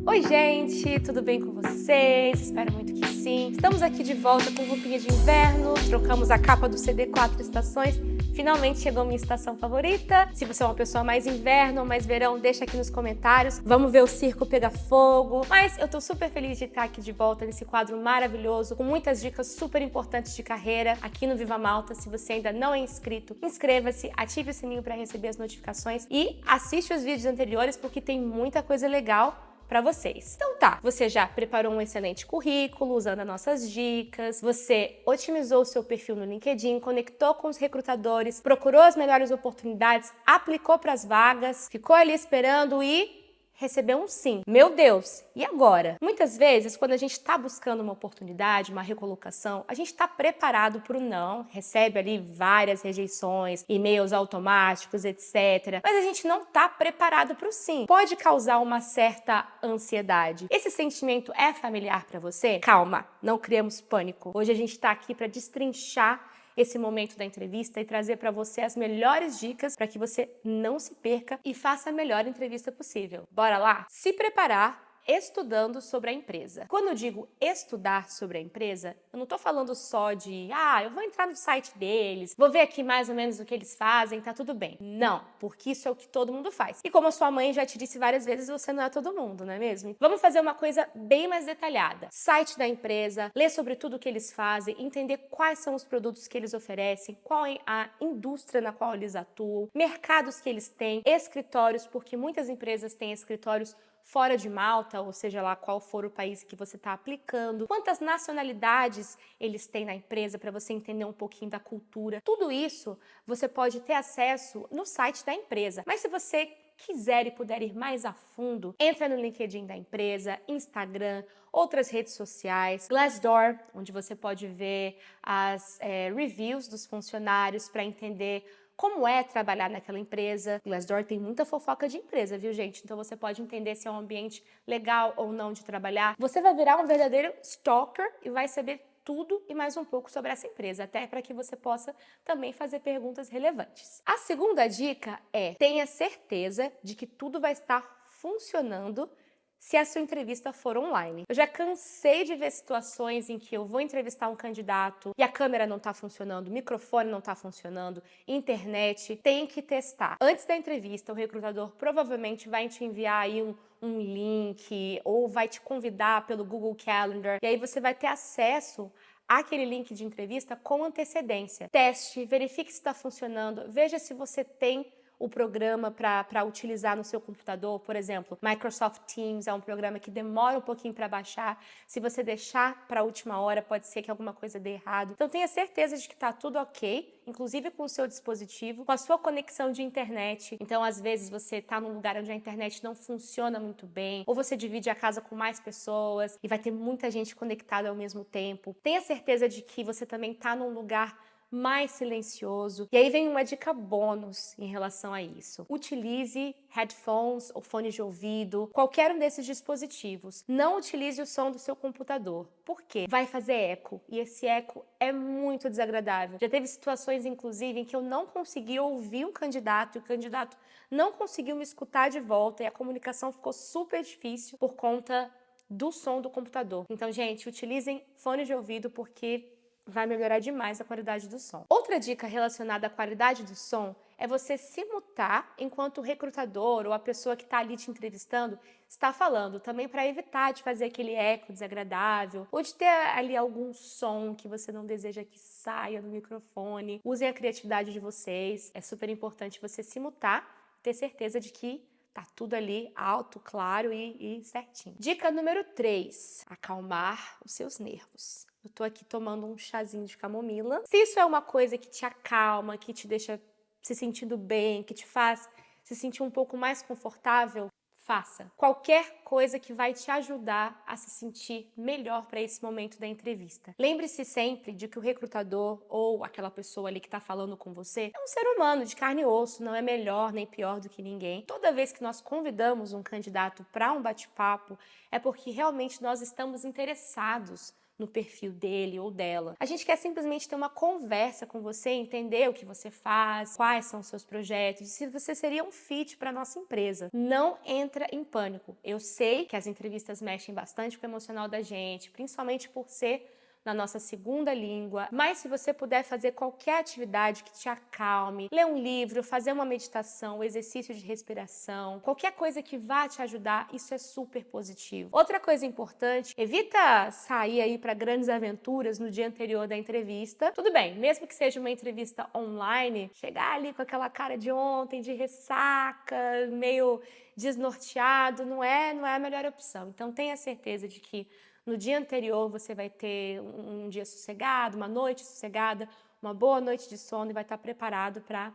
Oi gente, tudo bem com vocês? Espero muito que sim. Estamos aqui de volta com roupinha de inverno, trocamos a capa do CD 4 estações. Finalmente chegou minha estação favorita. Se você é uma pessoa mais inverno ou mais verão, deixa aqui nos comentários. Vamos ver o circo pegar fogo. Mas eu tô super feliz de estar aqui de volta nesse quadro maravilhoso, com muitas dicas super importantes de carreira aqui no Viva Malta. Se você ainda não é inscrito, inscreva-se, ative o sininho para receber as notificações e assiste os vídeos anteriores porque tem muita coisa legal para vocês. Então tá, você já preparou um excelente currículo usando as nossas dicas, você otimizou o seu perfil no LinkedIn, conectou com os recrutadores, procurou as melhores oportunidades, aplicou para as vagas, ficou ali esperando e recebeu um sim. Meu Deus, e agora? Muitas vezes, quando a gente está buscando uma oportunidade, uma recolocação, a gente está preparado para o não, recebe ali várias rejeições, e-mails automáticos, etc. Mas a gente não está preparado para o sim. Pode causar uma certa ansiedade. Esse sentimento é familiar para você? Calma, não criamos pânico. Hoje a gente está aqui para destrinchar esse momento da entrevista e trazer para você as melhores dicas para que você não se perca e faça a melhor entrevista possível. Bora lá? Se preparar estudando sobre a empresa. Quando eu digo estudar sobre a empresa, eu não estou falando só de, eu vou entrar no site deles, vou ver aqui mais ou menos o que eles fazem, tá tudo bem. Não, porque isso é o que todo mundo faz. E como a sua mãe já te disse várias vezes, você não é todo mundo, não é mesmo? Vamos fazer uma coisa bem mais detalhada. Site da empresa, ler sobre tudo o que eles fazem, entender quais são os produtos que eles oferecem, qual é a indústria na qual eles atuam, mercados que eles têm, escritórios, porque muitas empresas têm escritórios fora de Malta, ou seja lá qual for o país que você está aplicando, quantas nacionalidades eles têm na empresa para você entender um pouquinho da cultura. Tudo isso você pode ter acesso no site da empresa. Mas se você quiser e puder ir mais a fundo, entra no LinkedIn da empresa, Instagram, outras redes sociais, Glassdoor, onde você pode ver as reviews dos funcionários para entender como é trabalhar naquela empresa. Glassdoor tem muita fofoca de empresa, viu, gente? Então você pode entender se é um ambiente legal ou não de trabalhar. Você vai virar um verdadeiro stalker e vai saber tudo e mais um pouco sobre essa empresa, até para que você possa também fazer perguntas relevantes. A segunda dica é: tenha certeza de que tudo vai estar funcionando se a sua entrevista for online. Eu já cansei de ver situações em que eu vou entrevistar um candidato e a câmera não está funcionando, o microfone não está funcionando, internet, tem que testar. Antes da entrevista, o recrutador provavelmente vai te enviar aí um link ou vai te convidar pelo Google Calendar e aí você vai ter acesso àquele link de entrevista com antecedência. Teste, verifique se está funcionando, veja se você tem o programa para utilizar no seu computador. Por exemplo, Microsoft Teams é um programa que demora um pouquinho para baixar. Se você deixar para a última hora, pode ser que alguma coisa dê errado. Então tenha certeza de que está tudo ok, inclusive com o seu dispositivo, com a sua conexão de internet. Então, às vezes, você está num lugar onde a internet não funciona muito bem, ou você divide a casa com mais pessoas e vai ter muita gente conectada ao mesmo tempo. Tenha certeza de que você também está num lugar mais silencioso. E aí vem uma dica bônus em relação a isso. Utilize headphones ou fones de ouvido, qualquer um desses dispositivos. Não utilize o som do seu computador. Por quê? Vai fazer eco e esse eco é muito desagradável. Já teve situações, inclusive, em que eu não consegui ouvir um candidato e o candidato não conseguiu me escutar de volta e a comunicação ficou super difícil por conta do som do computador. Então, gente, utilizem fones de ouvido porque vai melhorar demais a qualidade do som. Outra dica relacionada à qualidade do som é você se mutar enquanto o recrutador ou a pessoa que está ali te entrevistando está falando, também para evitar de fazer aquele eco desagradável ou de ter ali algum som que você não deseja que saia do microfone. Usem a criatividade de vocês, é super importante você se mutar e ter certeza de que tá tudo ali alto, claro e certinho. Dica número 3, acalmar os seus nervos. Eu tô aqui tomando um chazinho de camomila. Se isso é uma coisa que te acalma, que te deixa se sentindo bem, que te faz se sentir um pouco mais confortável, faça. Qualquer coisa que vai te ajudar a se sentir melhor para esse momento da entrevista. Lembre-se sempre de que o recrutador ou aquela pessoa ali que está falando com você é um ser humano de carne e osso, não é melhor nem pior do que ninguém. Toda vez que nós convidamos um candidato para um bate-papo, é porque realmente nós estamos interessados no perfil dele ou dela. A gente quer simplesmente ter uma conversa com você, entender o que você faz, quais são os seus projetos, e se você seria um fit para nossa empresa. Não entra em pânico. Eu sei que as entrevistas mexem bastante com o emocional da gente, principalmente por ser na nossa segunda língua, mas se você puder fazer qualquer atividade que te acalme, ler um livro, fazer uma meditação, um exercício de respiração, qualquer coisa que vá te ajudar, isso é super positivo. Outra coisa importante, evita sair aí para grandes aventuras no dia anterior da entrevista. Tudo bem, mesmo que seja uma entrevista online, chegar ali com aquela cara de ontem, de ressaca, meio desnorteado, não é a melhor opção. Então tenha certeza de que no dia anterior você vai ter um dia sossegado, uma noite sossegada, uma boa noite de sono e vai estar preparado para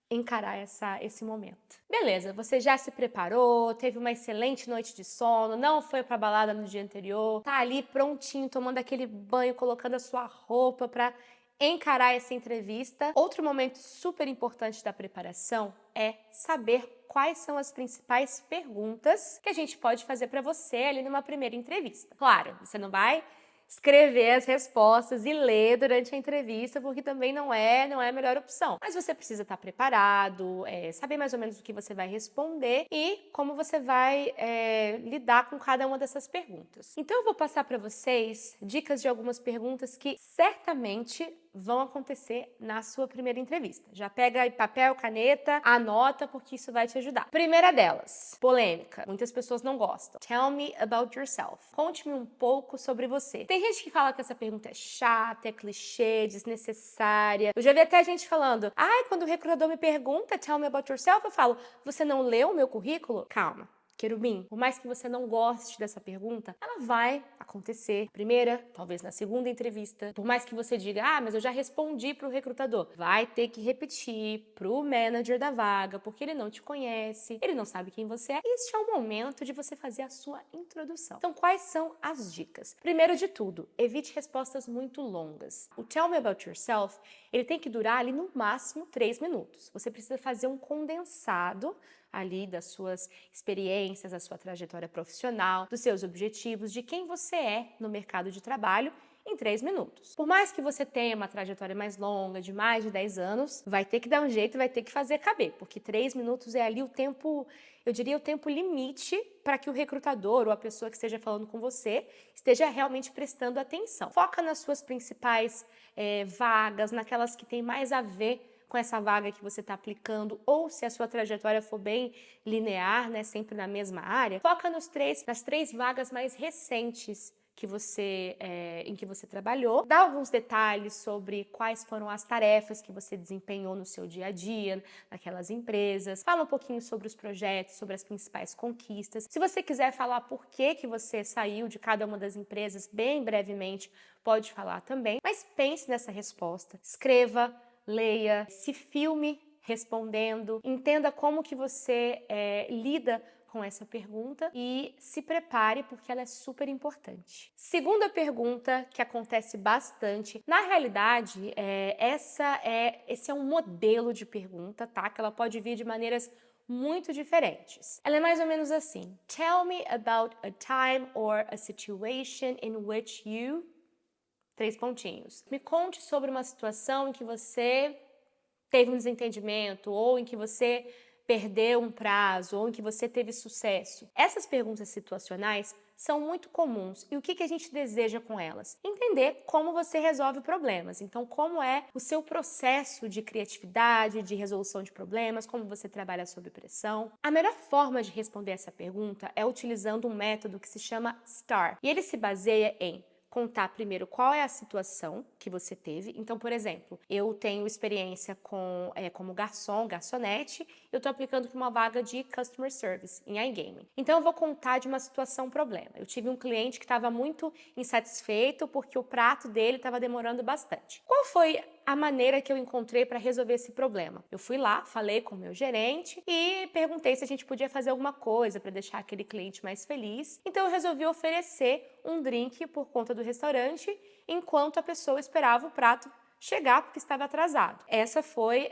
encarar esse momento. Beleza, você já se preparou, teve uma excelente noite de sono, não foi pra balada no dia anterior, tá ali prontinho, tomando aquele banho, colocando a sua roupa para encarar essa entrevista. Outro momento super importante da preparação é saber quais são as principais perguntas que a gente pode fazer para você ali numa primeira entrevista. Claro, você não vai escrever as respostas e ler durante a entrevista, porque também não é a melhor opção. Mas você precisa estar preparado, saber mais ou menos o que você vai responder e como você vai lidar com cada uma dessas perguntas. Então eu vou passar para vocês dicas de algumas perguntas que certamente vão acontecer na sua primeira entrevista. Já pega aí papel, caneta, anota, porque isso vai te ajudar. Primeira delas, polêmica. Muitas pessoas não gostam. Tell me about yourself. Conte-me um pouco sobre você. Tem gente que fala que essa pergunta é chata, é clichê, desnecessária. Eu já vi até gente falando, quando o recrutador me pergunta, tell me about yourself, eu falo, você não leu o meu currículo? Calma. Querubim, por mais que você não goste dessa pergunta, ela vai acontecer. Primeira, talvez na segunda entrevista. Por mais que você diga, mas eu já respondi para o recrutador. Vai ter que repetir para o manager da vaga, porque ele não te conhece, ele não sabe quem você é. Este é o momento de você fazer a sua introdução. Então, quais são as dicas? Primeiro de tudo, evite respostas muito longas. O Tell Me About Yourself, ele tem que durar ali no máximo 3 minutos. Você precisa fazer um condensado ali das suas experiências, da sua trajetória profissional, dos seus objetivos, de quem você é no mercado de trabalho em 3 minutos. Por mais que você tenha uma trajetória mais longa, de mais de 10 anos, vai ter que dar um jeito, vai ter que fazer caber, porque 3 minutos é ali o tempo, eu diria o tempo limite para que o recrutador ou a pessoa que esteja falando com você esteja realmente prestando atenção. Foca nas suas principais vagas, naquelas que têm mais a ver com essa vaga que você está aplicando, ou se a sua trajetória for bem linear, né, sempre na mesma área, foca nas 3 vagas mais recentes que em que você trabalhou. Dá alguns detalhes sobre quais foram as tarefas que você desempenhou no seu dia a dia, naquelas empresas. Fala um pouquinho sobre os projetos, sobre as principais conquistas. Se você quiser falar por que você saiu de cada uma das empresas, bem brevemente, pode falar também. Mas pense nessa resposta, escreva, leia, se filme respondendo, entenda como que você lida com essa pergunta e se prepare porque ela é super importante. Segunda pergunta que acontece bastante, na realidade, esse é um modelo de pergunta, tá? Que ela pode vir de maneiras muito diferentes. Ela é mais ou menos assim: Tell me about a time or a situation in which you... 3 pontinhos. Me conte sobre uma situação em que você teve um desentendimento, ou em que você perdeu um prazo, ou em que você teve sucesso. Essas perguntas situacionais são muito comuns. E o que a gente deseja com elas? Entender como você resolve problemas. Então, como é o seu processo de criatividade, de resolução de problemas, como você trabalha sob pressão. A melhor forma de responder essa pergunta é utilizando um método que se chama STAR. E ele se baseia em contar primeiro qual é a situação que você teve. Então, por exemplo, eu tenho experiência como garçonete, eu estou aplicando para uma vaga de Customer Service em iGaming. Então, eu vou contar de uma situação problema. Eu tive um cliente que estava muito insatisfeito porque o prato dele estava demorando bastante. Qual foi a maneira que eu encontrei para resolver esse problema? Eu fui lá, falei com o meu gerente e perguntei se a gente podia fazer alguma coisa para deixar aquele cliente mais feliz. Então eu resolvi oferecer um drink por conta do restaurante enquanto a pessoa esperava o prato chegar porque estava atrasado. Essa foi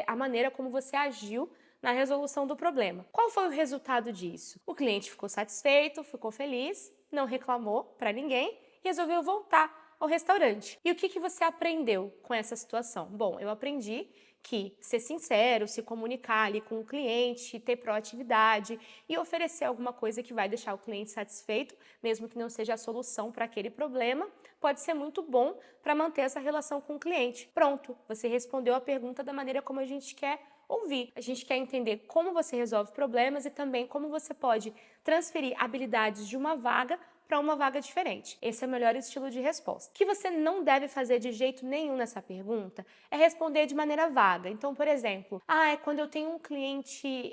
a maneira como você agiu na resolução do problema. Qual foi o resultado disso? O cliente ficou satisfeito, ficou feliz, não reclamou para ninguém e resolveu voltar ao restaurante. E o que você aprendeu com essa situação? Bom, eu aprendi que ser sincero, se comunicar ali com o cliente, ter proatividade e oferecer alguma coisa que vai deixar o cliente satisfeito, mesmo que não seja a solução para aquele problema, pode ser muito bom para manter essa relação com o cliente. Pronto, você respondeu a pergunta da maneira como a gente quer ouvir. A gente quer entender como você resolve problemas e também como você pode transferir habilidades de uma vaga para uma vaga diferente. Esse é o melhor estilo de resposta. O que você não deve fazer de jeito nenhum nessa pergunta é responder de maneira vaga. Então, por exemplo, quando eu tenho um cliente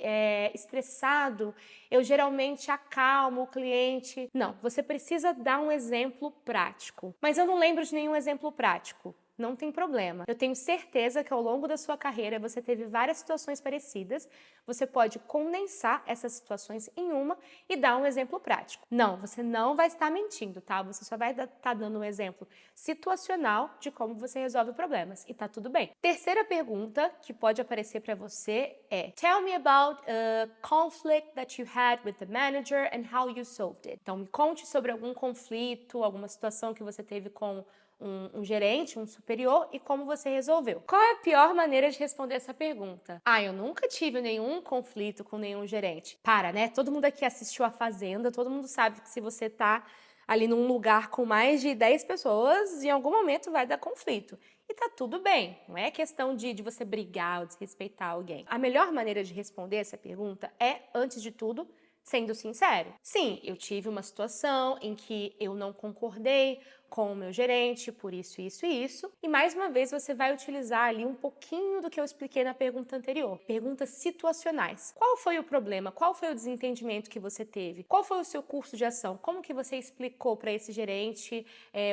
estressado, eu geralmente acalmo o cliente. Não, você precisa dar um exemplo prático. Mas eu não lembro de nenhum exemplo prático. Não tem problema. Eu tenho certeza que ao longo da sua carreira você teve várias situações parecidas. Você pode condensar essas situações em uma e dar um exemplo prático. Não, você não vai estar mentindo, tá? Você só vai estar dando um exemplo situacional de como você resolve problemas. E tá tudo bem. Terceira pergunta que pode aparecer para você é: Tell me about a conflict that you had with the manager and how you solved it. Então, me conte sobre algum conflito, alguma situação que você teve com um gerente, um superior, e como você resolveu. Qual é a pior maneira de responder essa pergunta? Eu nunca tive nenhum conflito com nenhum gerente. Para, né? Todo mundo aqui assistiu A Fazenda, todo mundo sabe que se você tá ali num lugar com mais de 10 pessoas, em algum momento vai dar conflito. E tá tudo bem, não é questão de você brigar ou desrespeitar alguém. A melhor maneira de responder essa pergunta é, antes de tudo, sendo sincero. Sim, eu tive uma situação em que eu não concordei com o meu gerente por isso, isso e isso. E mais uma vez você vai utilizar ali um pouquinho do que eu expliquei na pergunta anterior. Perguntas situacionais. Qual foi o problema? Qual foi o desentendimento que você teve? Qual foi o seu curso de ação? Como que você explicou para esse gerente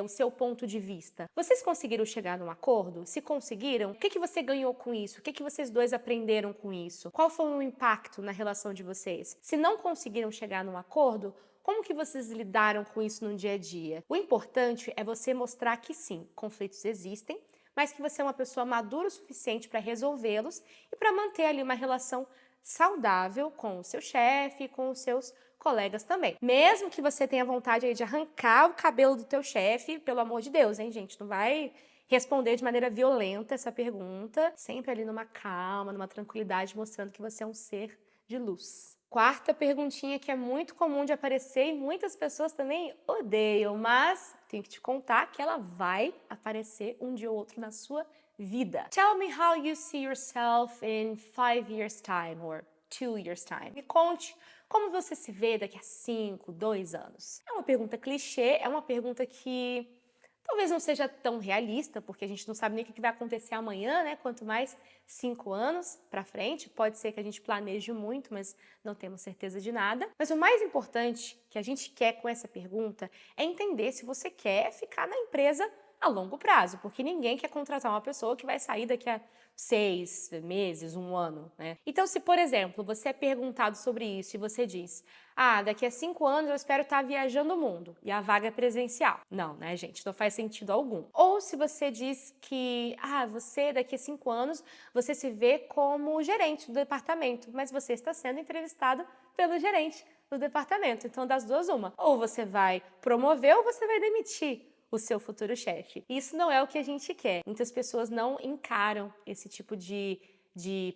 o seu ponto de vista? Vocês conseguiram chegar num acordo? Se conseguiram, o que você ganhou com isso? O que vocês dois aprenderam com isso? Qual foi o impacto na relação de vocês? Se não conseguiram chegar num acordo, como que vocês lidaram com isso no dia a dia? O importante é você mostrar que sim, conflitos existem, mas que você é uma pessoa madura o suficiente para resolvê-los e para manter ali uma relação saudável com o seu chefe e com os seus colegas também. Mesmo que você tenha vontade aí de arrancar o cabelo do teu chefe, pelo amor de Deus, hein, gente? Não vai responder de maneira violenta essa pergunta, sempre ali numa calma, numa tranquilidade, mostrando que você é um ser de luz. Quarta perguntinha que é muito comum de aparecer e muitas pessoas também odeiam, mas tenho que te contar que ela vai aparecer um dia ou outro na sua vida. Tell me how you see yourself in 5 years time or 2 years time. Me conte como você se vê daqui a 5, 2 anos. É uma pergunta clichê, é uma pergunta que talvez não seja tão realista, porque a gente não sabe nem o que vai acontecer amanhã, né? Quanto mais 5 anos para frente. Pode ser que a gente planeje muito, mas não temos certeza de nada. Mas o mais importante que a gente quer com essa pergunta é entender se você quer ficar na empresa a longo prazo, porque ninguém quer contratar uma pessoa que vai sair daqui a 6 meses, 1 ano, né? Então, se, por exemplo, você é perguntado sobre isso e você diz: daqui a 5 anos eu espero estar viajando o mundo, e a vaga é presencial. Não, né, gente? Não faz sentido algum. Ou se você diz que, você daqui a 5 anos, você se vê como gerente do departamento, mas você está sendo entrevistado pelo gerente do departamento. Então, das duas, uma. Ou você vai promover ou você vai demitir o seu futuro chefe. Isso não é o que a gente quer. Muitas pessoas não encaram esse tipo de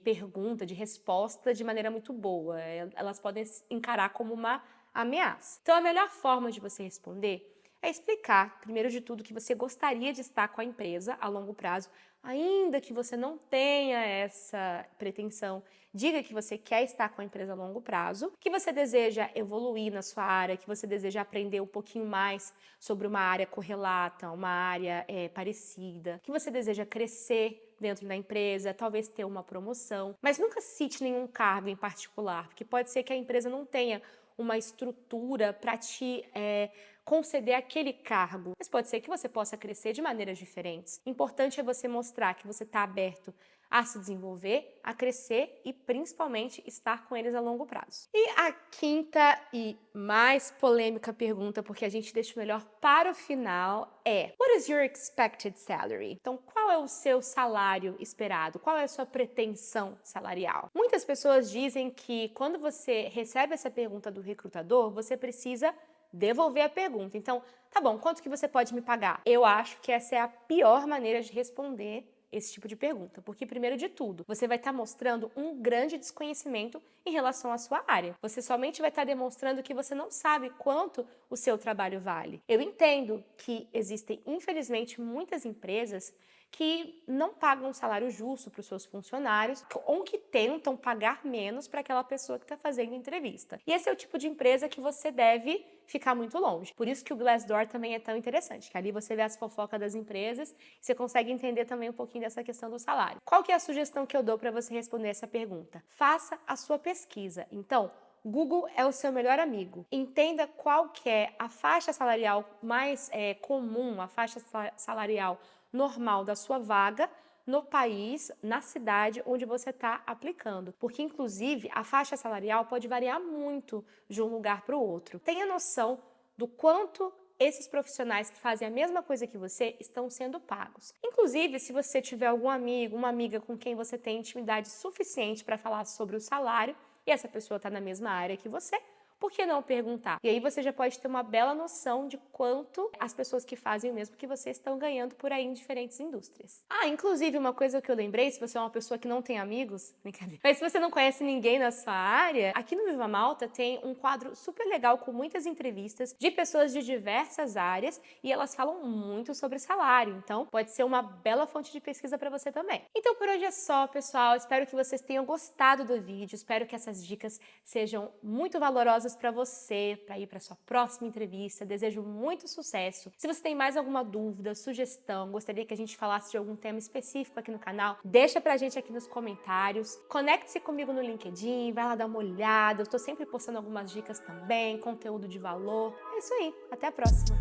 pergunta, de resposta de maneira muito boa. Elas podem encarar como uma ameaça. Então, a melhor forma de você responder é explicar, primeiro de tudo, que você gostaria de estar com a empresa a longo prazo, ainda que você não tenha essa pretensão. Diga que você quer estar com a empresa a longo prazo, que você deseja evoluir na sua área, que você deseja aprender um pouquinho mais sobre uma área correlata, uma área parecida, que você deseja crescer dentro da empresa, talvez ter uma promoção, mas nunca cite nenhum cargo em particular, porque pode ser que a empresa não tenha uma estrutura para te conceder aquele cargo, mas pode ser que você possa crescer de maneiras diferentes. Importante é você mostrar que você está aberto a se desenvolver, a crescer e principalmente estar com eles a longo prazo. E a quinta e mais polêmica pergunta, porque a gente deixa o melhor para o final, é: What is your expected salary? Então, qual é o seu salário esperado? Qual é a sua pretensão salarial? Muitas pessoas dizem que quando você recebe essa pergunta do recrutador, você precisa devolver a pergunta. Então, tá bom, quanto que você pode me pagar? Eu acho que essa é a pior maneira de responder esse tipo de pergunta, porque primeiro de tudo, você vai estar mostrando um grande desconhecimento em relação à sua área. Você somente vai estar demonstrando que você não sabe quanto o seu trabalho vale. Eu entendo que existem, infelizmente, muitas empresas que não pagam um salário justo para os seus funcionários ou que tentam pagar menos para aquela pessoa que está fazendo a entrevista. E esse é o tipo de empresa que você deve ficar muito longe. Por isso que o Glassdoor também é tão interessante, que ali você vê as fofocas das empresas e você consegue entender também um pouquinho dessa questão do salário. Qual que é a sugestão que eu dou para você responder essa pergunta? Faça a sua pesquisa. Então, Google é o seu melhor amigo. Entenda qual que é a faixa salarial mais comum, a faixa salarial normal da sua vaga no país, na cidade onde você está aplicando. Porque, inclusive, a faixa salarial pode variar muito de um lugar para o outro. Tenha noção do quanto esses profissionais que fazem a mesma coisa que você estão sendo pagos. Inclusive, se você tiver algum amigo, uma amiga com quem você tem intimidade suficiente para falar sobre o salário e essa pessoa está na mesma área que você, por que não perguntar? E aí você já pode ter uma bela noção de quanto as pessoas que fazem o mesmo que você estão ganhando por aí em diferentes indústrias. Ah, inclusive uma coisa que eu lembrei, se você é uma pessoa que não tem amigos, brincadeira, mas se você não conhece ninguém na sua área, aqui no Viva Malta tem um quadro super legal com muitas entrevistas de pessoas de diversas áreas e elas falam muito sobre salário, então pode ser uma bela fonte de pesquisa para você também. Então por hoje é só, pessoal, espero que vocês tenham gostado do vídeo, espero que essas dicas sejam muito valorosas para você, para ir para sua próxima entrevista. Desejo muito sucesso. Se você tem mais alguma dúvida, sugestão, gostaria que a gente falasse de algum tema específico aqui no canal, deixa pra gente aqui nos comentários. Conecte-se comigo no LinkedIn, vai lá dar uma olhada. Eu tô sempre postando algumas dicas também, conteúdo de valor. É isso aí. Até a próxima.